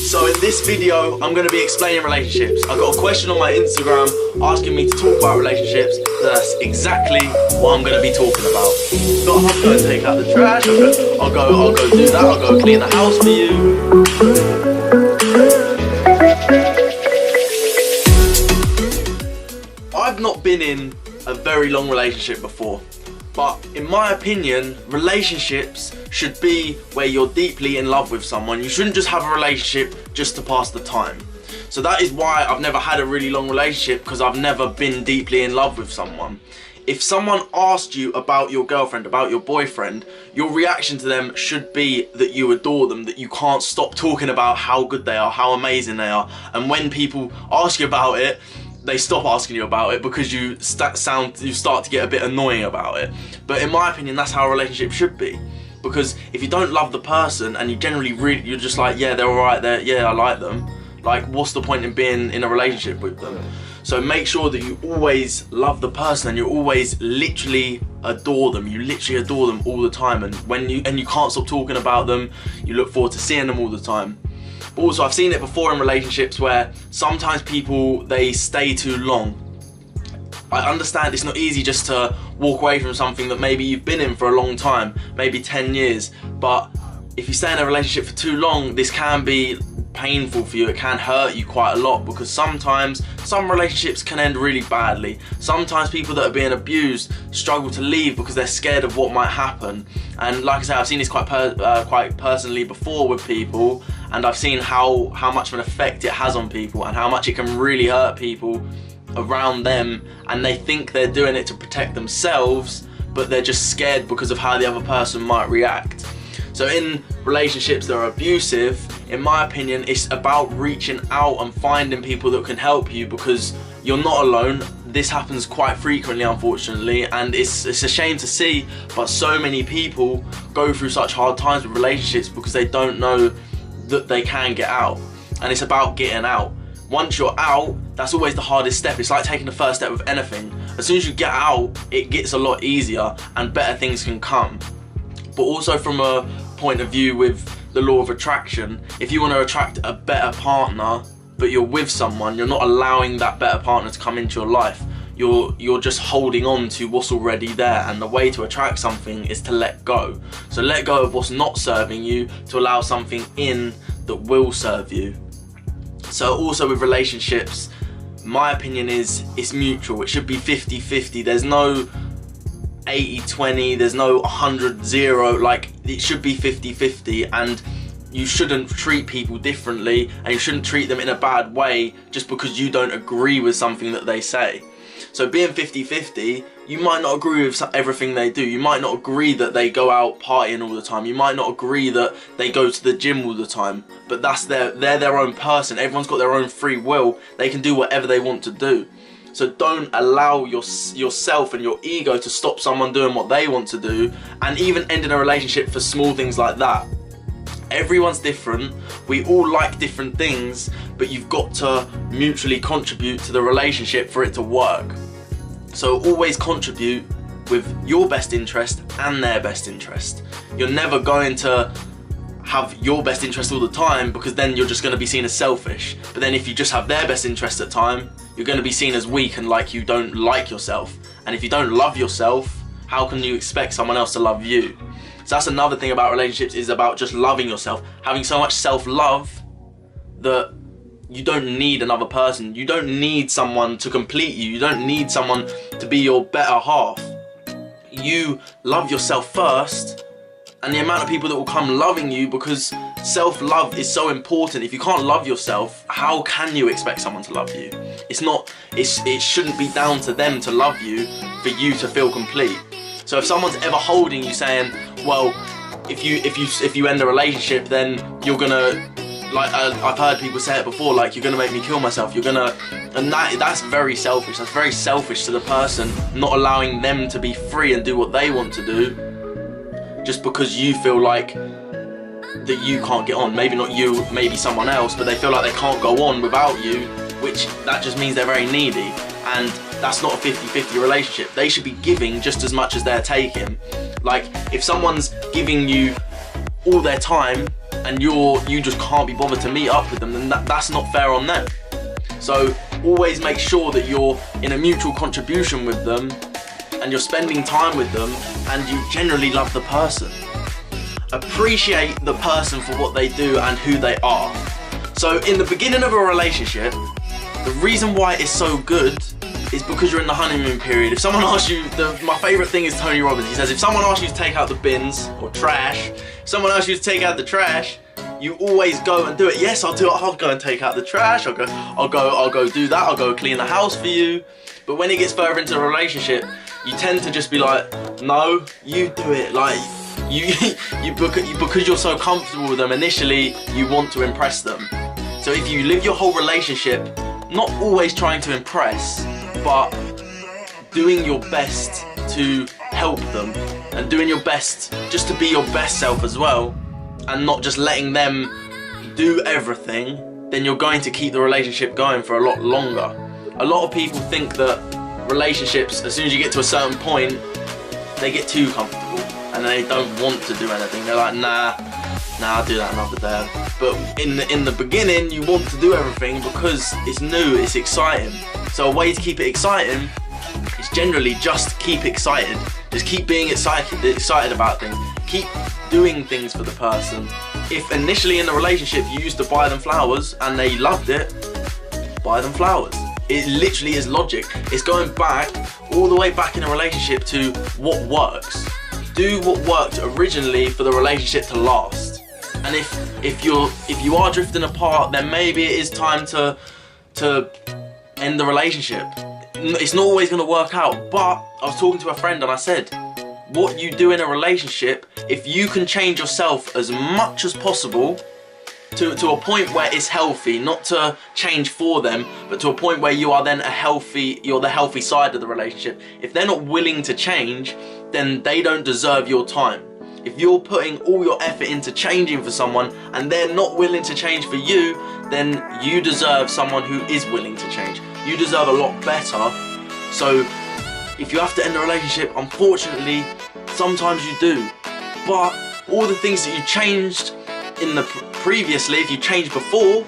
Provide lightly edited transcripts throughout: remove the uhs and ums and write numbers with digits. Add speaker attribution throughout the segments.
Speaker 1: So in this video, I'm going to be explaining relationships. I got a question on my Instagram asking me to talk about relationships. So that's exactly what I'm going to be talking about. Not I'm going to take out the trash. I'll go do that. I'll go clean the house for you. I've not been in a very long relationship before. But in my opinion, relationships should be where you're deeply in love with someone. You shouldn't just have a relationship just to pass the time. So that is why I've never had a really long relationship, because I've never been deeply in love with someone. If someone asked you about your girlfriend, about your boyfriend, your reaction to them should be that you adore them, that you can't stop talking about how good they are, how amazing they are. And when people ask you about it, they stop asking you about it because you start to get a bit annoying about it. But in my opinion, that's how a relationship should be. Because if you don't love the person and you generally you're just like, yeah, they're alright, I like them. Like, what's the point in being in a relationship with them? So make sure that you always love the person and you always literally adore them. You literally adore them all the time. And you can't stop talking about them. You look forward to seeing them all the time. Also, I've seen it before in relationships where sometimes people, they stay too long. I understand it's not easy just to walk away from something that maybe you've been in for a long time, maybe 10 years, but if you stay in a relationship for too long, this can be painful for you. It can hurt you quite a lot, because sometimes some relationships can end really badly. Sometimes people that are being abused struggle to leave because they're scared of what might happen. And like I say, I've seen this quite personally before with people, and I've seen how much of an effect it has on people and how much it can really hurt people around them, and they think they're doing it to protect themselves, but they're just scared because of how the other person might react. So in relationships that are abusive, in my opinion, it's about reaching out and finding people that can help you, because you're not alone. This happens quite frequently, unfortunately, and it's a shame to see, but so many people go through such hard times with relationships because they don't know that they can get out. And it's about getting out. Once you're out, that's always the hardest step. It's like taking the first step with anything. As soon as you get out, it gets a lot easier and better things can come. But also from a point of view with the law of attraction, if you want to attract a better partner, but you're with someone, you're not allowing that better partner to come into your life. You're just holding on to what's already there, and the way to attract something is to let go. So let go of what's not serving you to allow something in that will serve you. So also with relationships, my opinion is it's mutual. It should be 50-50. There's no 80-20, there's no 100-0, like it should be 50-50, and you shouldn't treat people differently, and you shouldn't treat them in a bad way just because you don't agree with something that they say. So being 50-50, you might not agree with everything they do. You might not agree that they go out partying all the time. You might not agree that they go to the gym all the time, but they're their own person. Everyone's got their own free will. They can do whatever they want to do. So don't allow yourself and your ego to stop someone doing what they want to do, and even ending a relationship for small things like that. Everyone's different, we all like different things, but you've got to mutually contribute to the relationship for it to work. So always contribute with your best interest and their best interest. You're never going to have your best interest all the time, because then you're just going to be seen as selfish. But then if you just have their best interest at time, you're going to be seen as weak and like you don't like yourself. And if you don't love yourself, how can you expect someone else to love you? So that's another thing about relationships, is about just loving yourself, having so much self-love that you don't need another person. You don't need someone to complete you. You don't need someone to be your better half. You love yourself first, and the amount of people that will come loving you, because self-love is so important. If you can't love yourself, how can you expect someone to love you? It shouldn't be down to them to love you for you to feel complete. So if someone's ever holding you saying, well, if you end a relationship, then you're gonna, like I've heard people say it before, like, you're gonna make me kill myself, and that's very selfish. That's very selfish to the person, not allowing them to be free and do what they want to do, just because you feel like that you can't get on. Maybe not you, maybe someone else, but they feel like they can't go on without you, which that just means they're very needy. And that's not a 50-50 relationship. They should be giving just as much as they're taking. Like, if someone's giving you all their time and you just can't be bothered to meet up with them, then that's not fair on them. So always make sure that you're in a mutual contribution with them and you're spending time with them and you generally love the person. Appreciate the person for what they do and who they are. So in the beginning of a relationship, the reason why it's so good is because you're in the honeymoon period. If someone asks you, my favourite thing is Tony Robbins. He says, if someone asks you to take out the bins or trash, if someone asks you to take out the trash, you always go and do it. Yes, I'll do it. I'll go and take out the trash. I'll go do that. I'll go clean the house for you. But when it gets further into a relationship, you tend to just be like, no, you do it. Like because you're so comfortable with them. Initially, you want to impress them. So if you live your whole relationship not always trying to impress, but doing your best to help them and doing your best just to be your best self as well, and not just letting them do everything, then you're going to keep the relationship going for a lot longer. A lot of people think that relationships, as soon as you get to a certain point, they get too comfortable and they don't want to do anything. They're like, nah, I'll do that another day. But in the beginning, you want to do everything because it's new, it's exciting. So a way to keep it exciting is generally just keep excited. Just keep being excited about things. Keep doing things for the person. If initially in the relationship you used to buy them flowers and they loved it, buy them flowers. It literally is logic. It's going back, all the way back in a relationship to what works. Do what worked originally for the relationship to last. And if you are drifting apart, then maybe it is time to end the relationship. It's not always going to work out. But I was talking to a friend and I said, what you do in a relationship, if you can change yourself as much as possible to a point where it's healthy, not to change for them, but to a point where you are then you're the healthy side of the relationship. If they're not willing to change, then they don't deserve your time. If you're putting all your effort into changing for someone and they're not willing to change for you, then you deserve someone who is willing to change. You deserve a lot better. So if you have to end a relationship, unfortunately, sometimes you do. But all the things that you changed in the previously, if you changed before,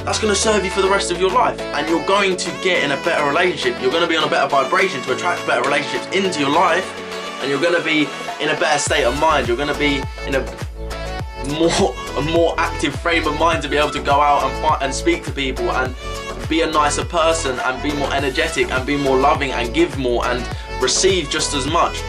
Speaker 1: that's going to serve you for the rest of your life. And you're going to get in a better relationship. You're going to be on a better vibration to attract better relationships into your life. And you're going to be in a better state of mind. You're going to be in a more active frame of mind to be able to go out and speak to people and be a nicer person and be more energetic and be more loving and give more and receive just as much.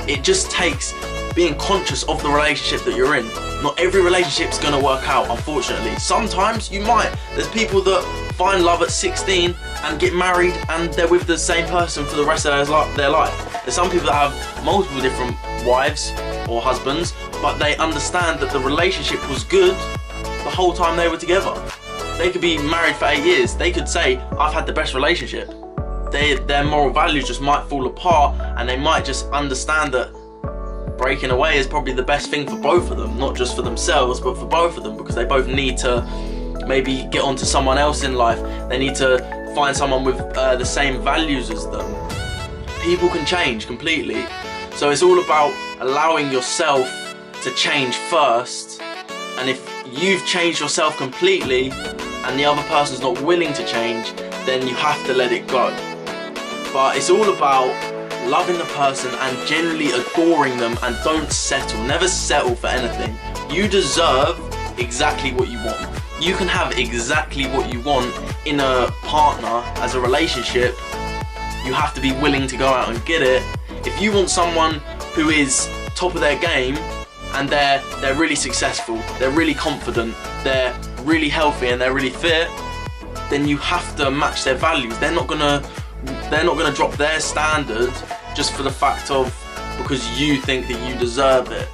Speaker 1: It just takes being conscious of the relationship that you're in. Not every relationship's going to work out, unfortunately. Sometimes you might. There's people that find love at 16 and get married and they're with the same person for the rest of their life. There's some people that have multiple different wives or husbands, but they understand that the relationship was good the whole time they were together. They could be married for 8 years. They could say, I've had the best relationship. Their moral values just might fall apart and they might just understand that breaking away is probably the best thing for both of them, not just for themselves, but for both of them, because they both need to maybe get onto someone else in life. They need to find someone with the same values as them. People can change completely. So it's all about allowing yourself to change first. And if you've changed yourself completely and the other person's not willing to change, then you have to let it go. But it's all about loving the person and generally adoring them, and don't settle. Never settle for anything. You deserve exactly what you want. You can have exactly what you want in a partner, as a relationship. You have to be willing to go out and get it. If you want someone who is top of their game and they're really successful, they're really confident, they're really healthy and they're really fit, then you have to match their values. They're not gonna drop their standard just for the fact of because you think that you deserve it.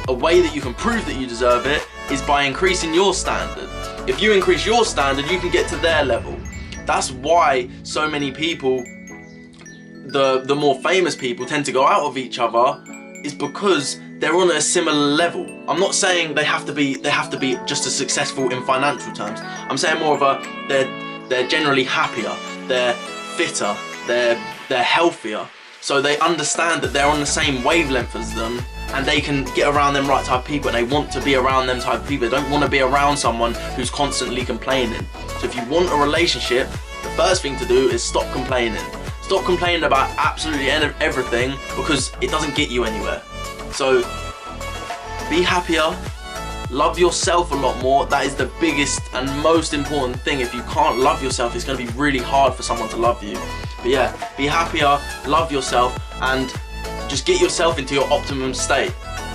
Speaker 1: A way that you can prove that you deserve it is by increasing your standard. If you increase your standard, you can get to their level. That's why so many people, the more famous people, tend to go out with each other, is because they're on a similar level. I'm not saying they have to be just as successful in financial terms. I'm saying more of they're generally happier, they're fitter, they're healthier. So they understand that they're on the same wavelength as them, and they can get around them right type of people, and they want to be around them type of people. They don't want to be around someone who's constantly complaining. So if you want a relationship, the first thing to do is stop complaining. Stop complaining about absolutely everything, because it doesn't get you anywhere. So be happier, love yourself a lot more. That is the biggest and most important thing. If you can't love yourself, it's going to be really hard for someone to love you. But yeah, be happier, love yourself, and just get yourself into your optimum state.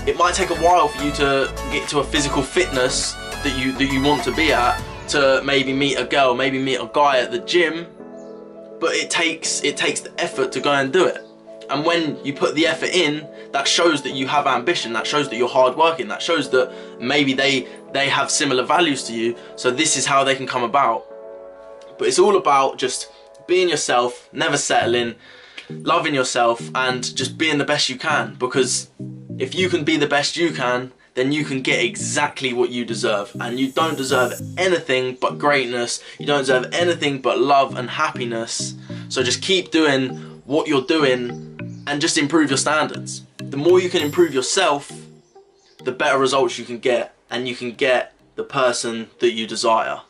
Speaker 1: It might take a while for you to get to a physical fitness that you want to be at, to maybe meet a girl, maybe meet a guy at the gym, but it takes the effort to go and do it. And when you put the effort in, that shows that you have ambition, that shows that you're hardworking, that shows that maybe they have similar values to you, so this is how they can come about. But it's all about just being yourself, never settling, loving yourself, and just being the best you can. Because if you can be the best you can, then you can get exactly what you deserve. And you don't deserve anything but greatness. You don't deserve anything but love and happiness. So just keep doing what you're doing and just improve your standards. The more you can improve yourself, the better results you can get, and you can get the person that you desire.